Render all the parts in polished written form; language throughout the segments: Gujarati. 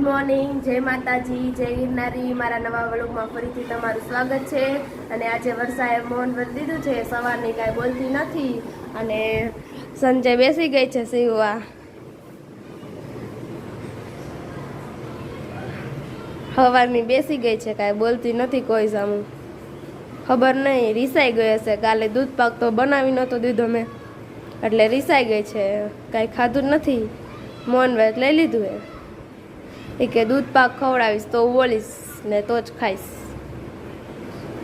મોર્નિંગ, જય માતાજી, જય ગિરનારી। મારા નવા વ્લોગમાં ફરીથી તમારું સ્વાગત છે। અને આજે વર્ષાએ મૌન વ્રત લીધું છે, સવારની કાંઈ બોલતી નથી અને સંજય બેસી ગઈ છે સીવવા। સવારની બેસી ગઈ છે, કાંઈ બોલતી નથી કોઈ સામું। ખબર નહીં, રીસાઈ ગઈ હશે। કાલે દૂધ પાક તો બનાવી નહોતો દીધો મેં, એટલે રીસાઈ ગઈ છે। કાંઈ ખાધું નથી, મૌન વ્રત લઈ લીધું એ કે દૂધ પાક ખવડાવીશ તો બોલીશ ને તો જ ખાઈશ।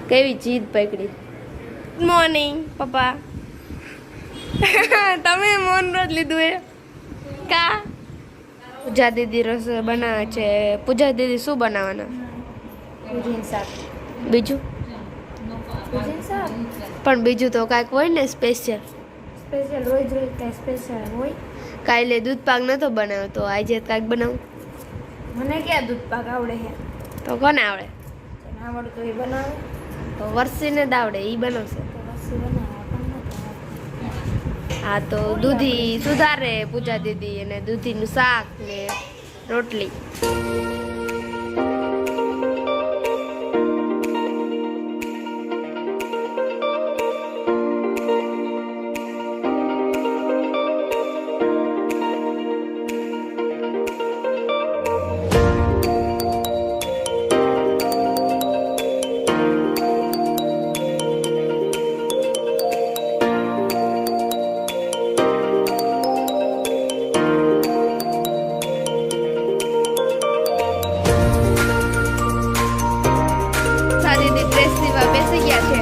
કેવી જીદ પકડી। ગુડ મોર્નિંગ પપ્પા। તમે મૌન વ્રત લીધું એ કા? પૂજા દીદી રસોઈ બનાવે છે। પૂજા દીદી શું બનાવવાના? બીજું પણ બીજું તો કાંઈક હોય ને સ્પેશિયલ? રોજ રોજ કાંઈ સ્પેશિયલ હોય? કાલે દૂધ પાક નતો બનાવ્યો તો આજે કાંઈક બનાવું। મને ક્યાં દૂધ પાક આવડે છે? તો કોને આવડે? આવડતું એ બનાવે તો વર્ષીને જ આવડે, એ બનાવશે। તો વસ્તુ બનાવે પણ નથી હા તો દૂધી સુધારે પૂજા દીદી, અને દૂધીનું શાક ને રોટલી। દીદી ડ્રેસ સીવા બેસી ગયા છે।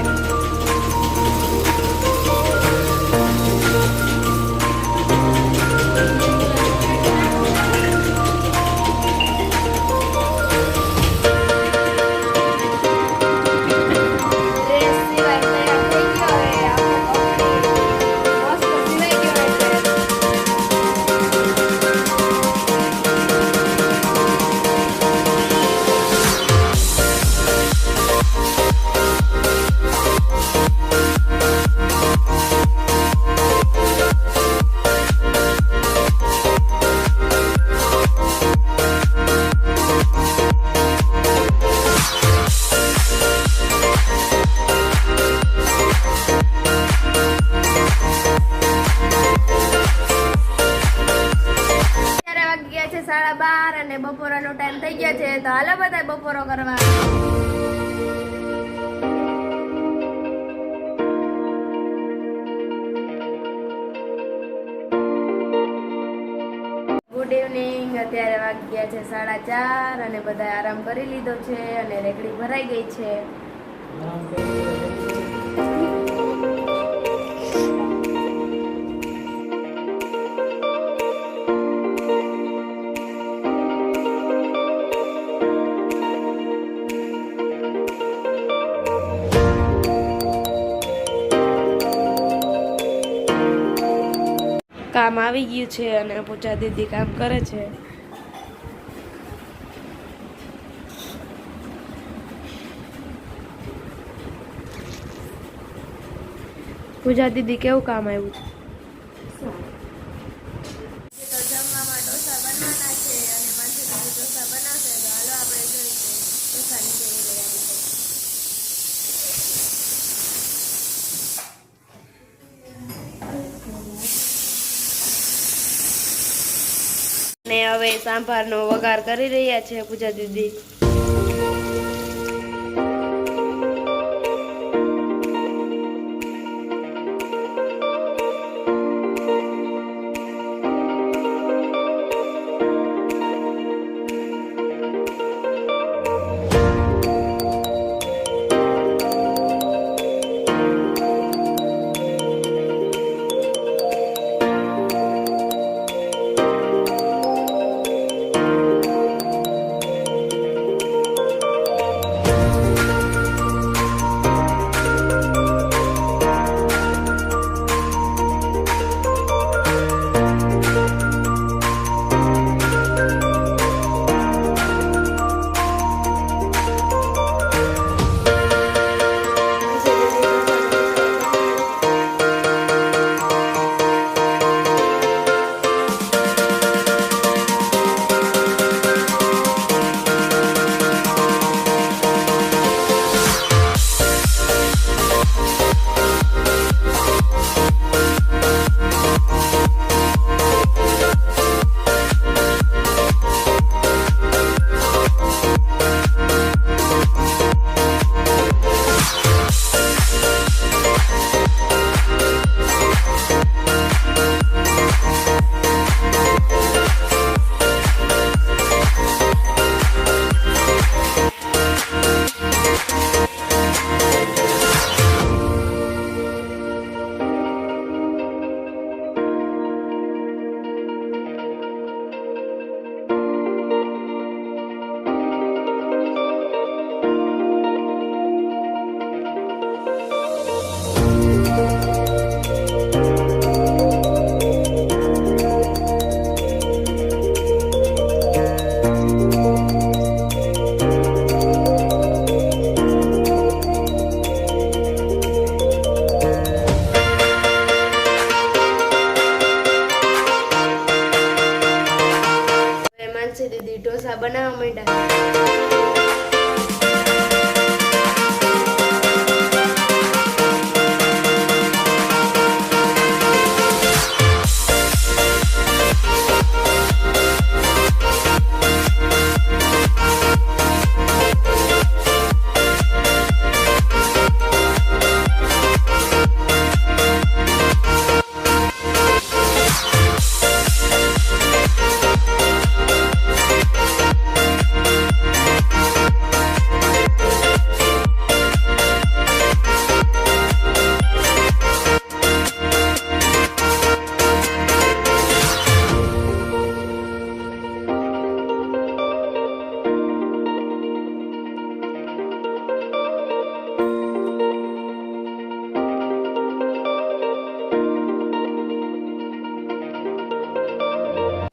છે 12:30 અને બપોરનો ટાઈમ થઈ ગયા છે, તો હાલો બધા બપોરો કરવા। Good evening. અત્યારે વાગ્યા છે 4:30 અને બધા આરામ કરી લીધો છે અને રેકડી ભરાઈ ગઈ છે। કામ આવી ગયું છે અને પૂજા દીદી કામ કરે છે। પૂજા દીદી કેવું કામ આવ્યું છે? તો જમવામાં ઢોસા બનાવવાના છે અને માસી દીદી ઢોસા બનાવશે, તો હાલો આપણે જોઈએ ઢોસાની કેવી તૈયારી છે। ને હવે સાંભારનો વઘાર કરી રહ્યા છે પૂજા દીદી। ઢોસા બનાવવા માંડ્યા.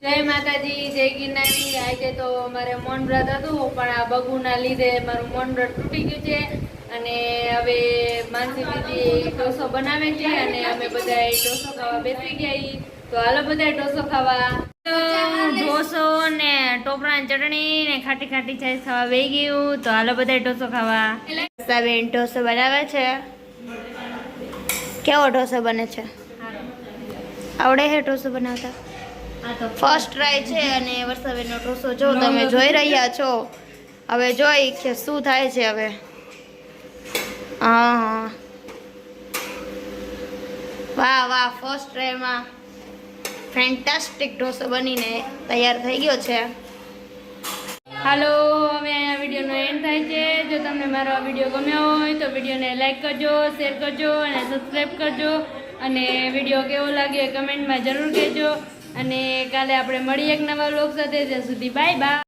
જય માતાજી, જય ગિરનારી. આજે તો મારે મૌન વ્રત હતું, પણ આ બગુના લીધે મારું મૌન વ્રત તૂટી ગયું છે. અને હવે માનસી દીદી ઢોસો બનાવે છે અને અમે બધા ઢોસો ખાવા બેસી ગયા. તો હાલો બધા ઢોસો ખાવા. ઢોસો ને ટોપરાની ચટણી ને ખાટી ખાટી છાશ ખાવા બેસી ગયું. તો હાલો બધા ઢોસો ખાવા. બેન ઢોસો બનાવે છે. કેવો ઢોસો બને છે? આવડે છે ઢોસો બનાવતા? ફર્સ્ટ ટ્રાય છે અને વર્ષાબેનનો ઢોસો જો તમે જોઈ રહ્યા છો. હવે જોઈ કે શું થાય છે હવે. હા વાહ વાહ, ફર્સ્ટ ટ્રાયમાં ફેન્ટાસ્ટિક ઢોસો બનીને તૈયાર થઈ ગયો છે. હાલો, હવે અહીંયા વિડીયોનો એન્ડ થાય છે. જો તમને મારો આ વિડીયો ગમ્યો હોય તો વિડીયોને લાઈક કરજો, શેર કરજો અને સબસ્ક્રાઈબ કરજો. અને વિડીયો કેવો લાગ્યો એ કમેન્ટમાં જરૂર કહેજો. અને કાલે આપણે મળીએ એક નવા વ્લોગ સાથે. ત્યાં સુધી બાય બાય.